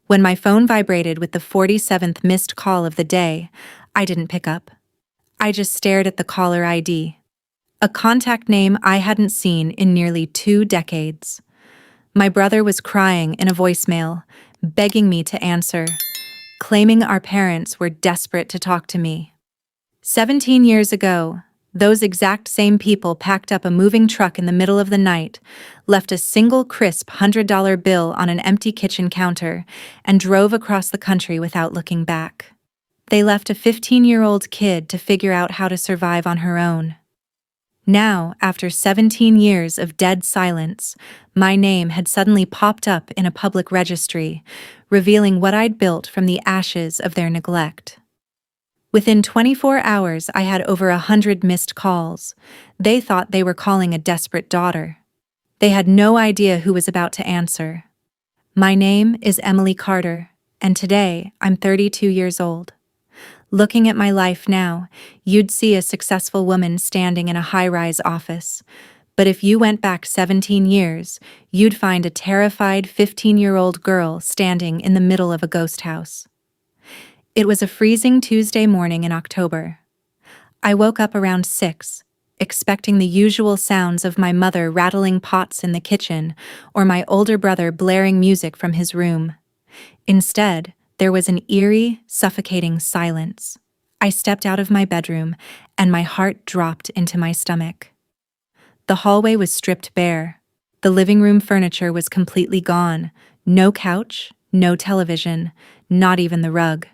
When my phone vibrated with the 47th missed call of the day, I didn't pick up. I just stared at the caller ID, a contact name I hadn't seen in nearly 2 decades. My brother was crying in a voicemail, begging me to answer, claiming our parents were desperate to talk to me. 17 years ago, those exact same people packed up a moving truck in the middle of the night, left a single crisp $100 bill on an empty kitchen counter, and drove across the country without looking back. They left a 15-year-old kid to figure out how to survive on her own. Now, after 17 years of dead silence, my name had suddenly popped up in a public registry, revealing what I'd built from the ashes of their neglect. Within 24 hours, I had over 100 missed calls. They thought they were calling a desperate daughter. They had no idea who was about to answer. My name is Emily Carter, and today I'm 32 years old. Looking at my life now, you'd see a successful woman standing in a high-rise office. But if you went back 17 years, you'd find a terrified 15-year-old girl standing in the middle of a ghost house. It was a freezing Tuesday morning in October. I woke up around 6, expecting the usual sounds of my mother rattling pots in the kitchen or my older brother blaring music from his room. Instead, there was an eerie, suffocating silence. I stepped out of my bedroom, and my heart dropped into my stomach. The hallway was stripped bare. The living room furniture was completely gone. No couch, no television, not even the rug.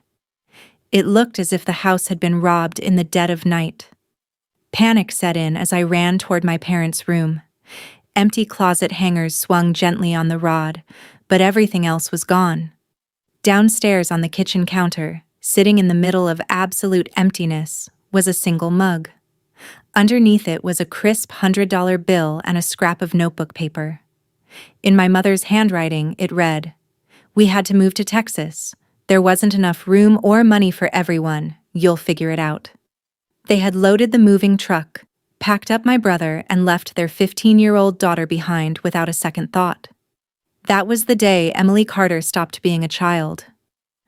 It looked as if the house had been robbed in the dead of night. Panic set in as I ran toward my parents' room. Empty closet hangers swung gently on the rod, but everything else was gone. Downstairs on the kitchen counter, sitting in the middle of absolute emptiness, was a single mug. Underneath it was a crisp $100 bill and a scrap of notebook paper. In my mother's handwriting, it read, "We had to move to Texas. There wasn't enough room or money for everyone. You'll figure it out." They had loaded the moving truck, packed up my brother, and left their 15-year-old daughter behind without a second thought. That was the day Emily Carter stopped being a child.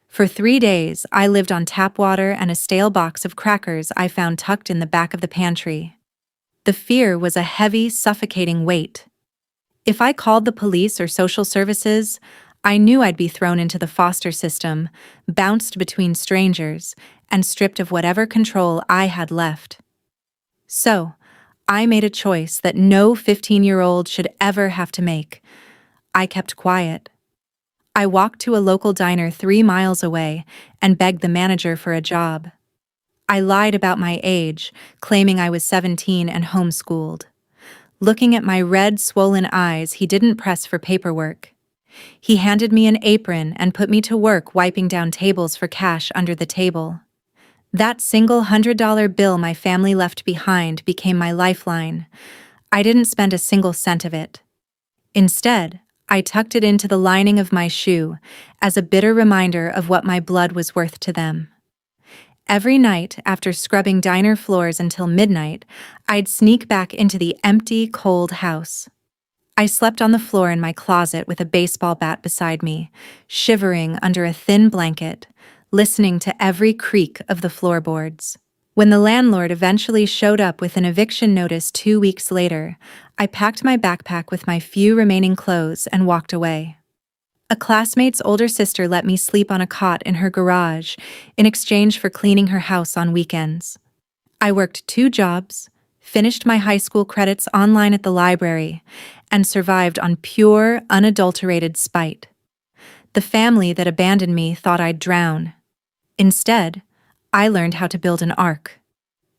For 3 days, I lived on tap water and a stale box of crackers I found tucked in the back of the pantry. The fear was a heavy, suffocating weight. If I called the police or social services, I knew I'd be thrown into the foster system, bounced between strangers, and stripped of whatever control I had left. So, I made a choice that no 15-year-old should ever have to make. I kept quiet. I walked to a local diner 3 miles away and begged the manager for a job. I lied about my age, claiming I was 17 and homeschooled. Looking at my red, swollen eyes, he didn't press for paperwork. He handed me an apron and put me to work wiping down tables for cash under the table. That single $100 bill my family left behind became my lifeline. I didn't spend a single cent of it. Instead, I tucked it into the lining of my shoe as a bitter reminder of what my blood was worth to them. Every night, after scrubbing diner floors until midnight, I'd sneak back into the empty, cold house. I slept on the floor in my closet with a baseball bat beside me, shivering under a thin blanket, listening to every creak of the floorboards. When the landlord eventually showed up with an eviction notice 2 weeks later, I packed my backpack with my few remaining clothes and walked away. A classmate's older sister let me sleep on a cot in her garage in exchange for cleaning her house on weekends. I worked 2 jobs, finished my high school credits online at the library, and survived on pure, unadulterated spite. The family that abandoned me thought I'd drown. Instead, I learned how to build an ark.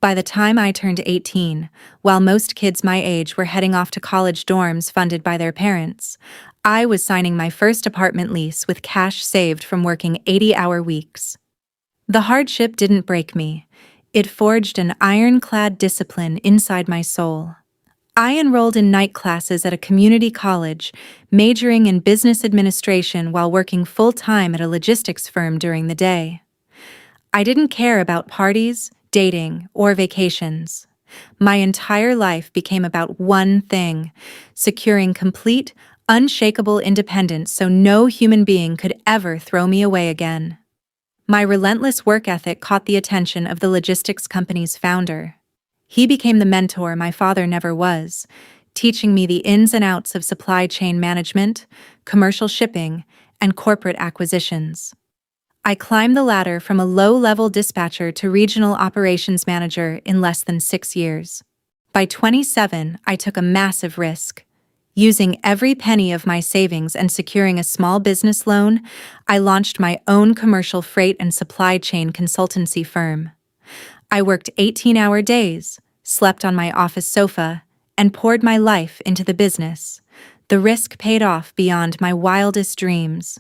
By the time I turned 18, while most kids my age were heading off to college dorms funded by their parents, I was signing my first apartment lease with cash saved from working 80-hour weeks. The hardship didn't break me. It forged an ironclad discipline inside my soul. I enrolled in night classes at a community college, majoring in business administration while working full-time at a logistics firm during the day. I didn't care about parties, dating, or vacations. My entire life became about one thing: securing complete, Unshakable independence so no human being could ever throw me away again. My relentless work ethic caught the attention of the logistics company's founder. He became the mentor my father never was, teaching me the ins and outs of supply chain management, commercial shipping, and corporate acquisitions. I climbed the ladder from a low-level dispatcher to regional operations manager in less than 6 years. By 27, I took a massive risk. Using every penny of my savings and securing a small business loan, I launched my own commercial freight and supply chain consultancy firm. I worked 18-hour days, slept on my office sofa, and poured my life into the business. The risk paid off beyond my wildest dreams.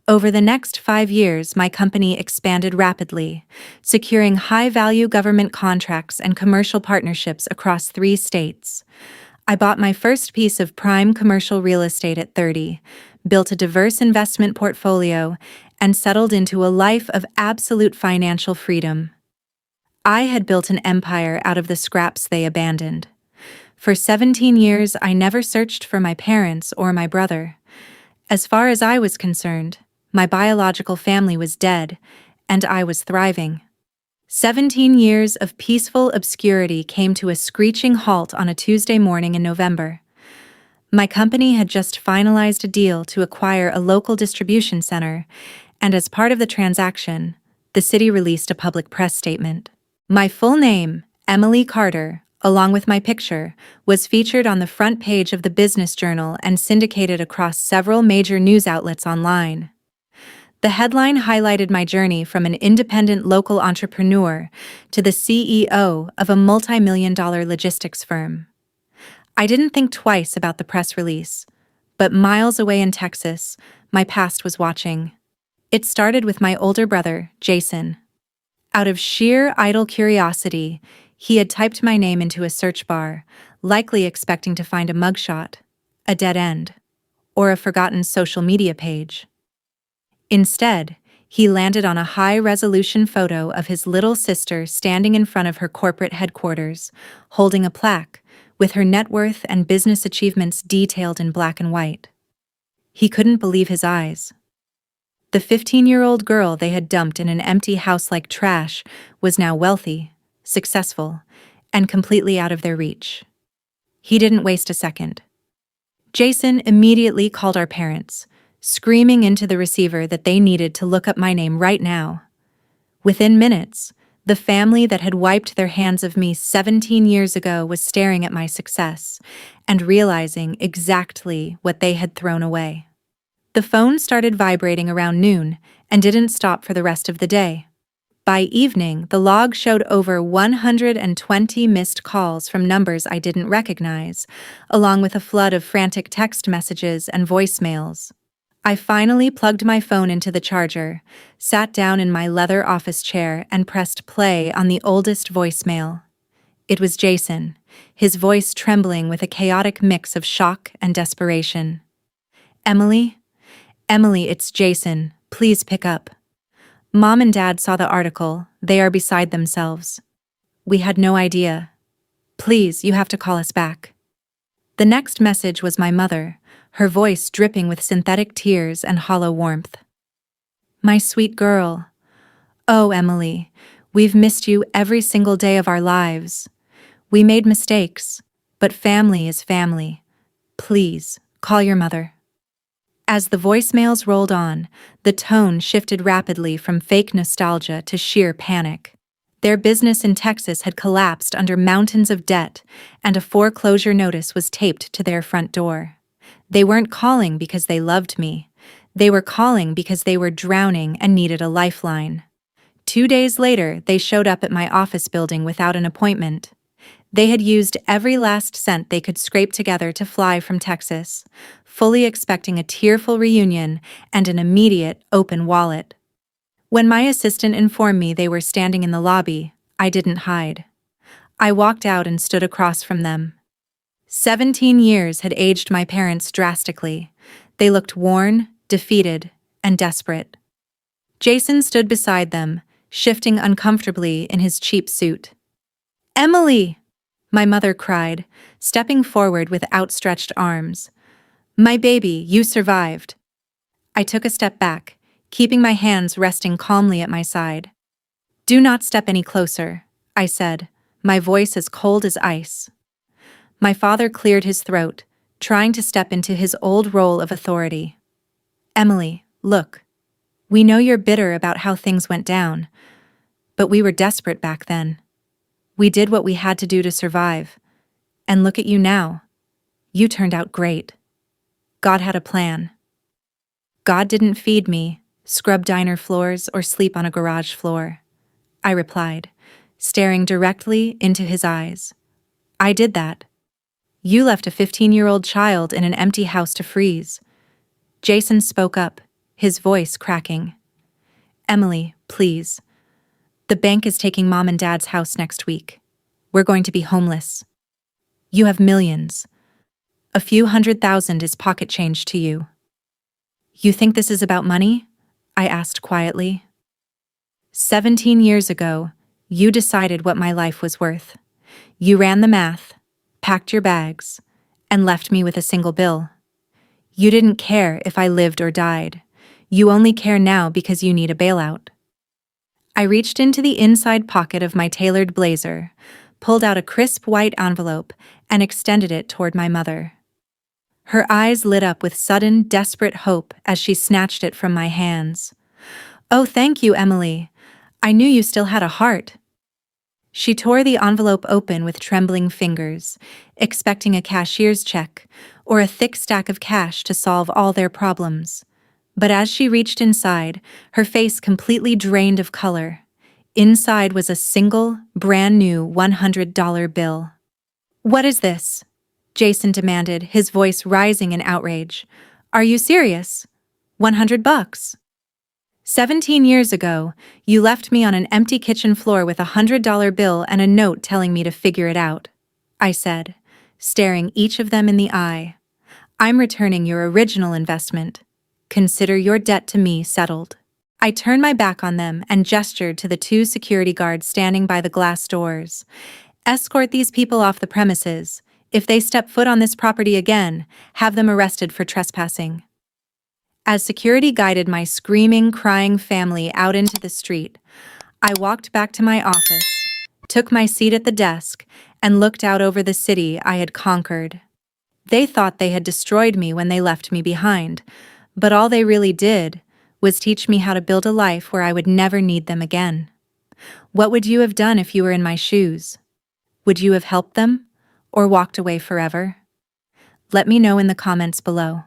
Over the next 5 years, my company expanded rapidly, securing high-value government contracts and commercial partnerships across 3 states. I bought my first piece of prime commercial real estate at 30, built a diverse investment portfolio, and settled into a life of absolute financial freedom. I had built an empire out of the scraps they abandoned. For 17 years, I never searched for my parents or my brother. As far as I was concerned, my biological family was dead, and I was thriving. 17 years of peaceful obscurity came to a screeching halt on a Tuesday morning in November. My company had just finalized a deal to acquire a local distribution center, and as part of the transaction, the city released a public press statement. My full name, Emily Carter, along with my picture, was featured on the front page of the Business Journal and syndicated across several major news outlets online. The headline highlighted my journey from an independent local entrepreneur to the CEO of a multi-million-dollar logistics firm. I didn't think twice about the press release, but miles away in Texas, my past was watching. It started with my older brother, Jason. Out of sheer idle curiosity, he had typed my name into a search bar, likely expecting to find a mugshot, a dead end, or a forgotten social media page. Instead, he landed on a high-resolution photo of his little sister standing in front of her corporate headquarters, holding a plaque, with her net worth and business achievements detailed in black and white. He couldn't believe his eyes. The 15-year-old girl they had dumped in an empty house like trash was now wealthy, successful, and completely out of their reach. He didn't waste a second. Jason immediately called our parents, screaming into the receiver that they needed to look up my name right now. Within minutes, the family that had wiped their hands of me 17 years ago was staring at my success and realizing exactly what they had thrown away. The phone started vibrating around noon and didn't stop for the rest of the day. By evening, the log showed over 120 missed calls from numbers I didn't recognize, along with a flood of frantic text messages and voicemails. I finally plugged my phone into the charger, sat down in my leather office chair, and pressed play on the oldest voicemail. It was Jason, his voice trembling with a chaotic mix of shock and desperation. "Emily? Emily, it's Jason. Please pick up. Mom and Dad saw the article. They are beside themselves. We had no idea. Please, you have to call us back." The next message was my mother, her voice dripping with synthetic tears and hollow warmth. "My sweet girl. Oh, Emily, we've missed you every single day of our lives. We made mistakes, but family is family. Please, call your mother." As the voicemails rolled on, the tone shifted rapidly from fake nostalgia to sheer panic. Their business in Texas had collapsed under mountains of debt, and a foreclosure notice was taped to their front door. They weren't calling because they loved me. They were calling because they were drowning and needed a lifeline. 2 days later, they showed up at my office building without an appointment. They had used every last cent they could scrape together to fly from Texas, fully expecting a tearful reunion and an immediate open wallet. When my assistant informed me they were standing in the lobby, I didn't hide. I walked out and stood across from them. 17 years had aged my parents drastically. They looked worn, defeated, and desperate. Jason stood beside them, shifting uncomfortably in his cheap suit. "Emily!" my mother cried, stepping forward with outstretched arms. My baby, you survived. I took a step back, keeping my hands resting calmly at my side. Do not step any closer, I said, my voice as cold as ice. My father cleared his throat, trying to step into his old role of authority. Emily, look. We know you're bitter about how things went down, but we were desperate back then. We did what we had to do to survive. And look at you now. You turned out great. God had a plan. God didn't feed me, scrub diner floors, or sleep on a garage floor. I replied, staring directly into his eyes. I did that. You left a 15-year-old child in an empty house to freeze. Jason spoke up, his voice cracking. Emily, please. The bank is taking Mom and Dad's house next week. We're going to be homeless. You have millions. A few $100,000 is pocket change to you. You think this is about money? I asked quietly. 17 years ago, you decided what my life was worth. You ran the math, packed your bags, and left me with a single bill. You didn't care if I lived or died. You only care now because you need a bailout. I reached into the inside pocket of my tailored blazer, pulled out a crisp white envelope, and extended it toward my mother. Her eyes lit up with sudden, desperate hope as she snatched it from my hands. Oh, thank you, Emily. I knew you still had a heart. She tore the envelope open with trembling fingers, expecting a cashier's check or a thick stack of cash to solve all their problems. But as she reached inside, her face completely drained of color. Inside was a single, brand-new $100 bill. What is this? Jason demanded, his voice rising in outrage. Are you serious? $100? 17 years ago, you left me on an empty kitchen floor with $100 bill and a note telling me to figure it out, I said, staring each of them in the eye. I'm returning your original investment. Consider your debt to me settled. I turned my back on them and gestured to the two security guards standing by the glass doors. Escort these people off the premises. If they step foot on this property again, have them arrested for trespassing. As security guided my screaming, crying family out into the street, I walked back to my office, took my seat at the desk, and looked out over the city I had conquered. They thought they had destroyed me when they left me behind, but all they really did was teach me how to build a life where I would never need them again. What would you have done if you were in my shoes? Would you have helped them, or walked away forever? Let me know in the comments below.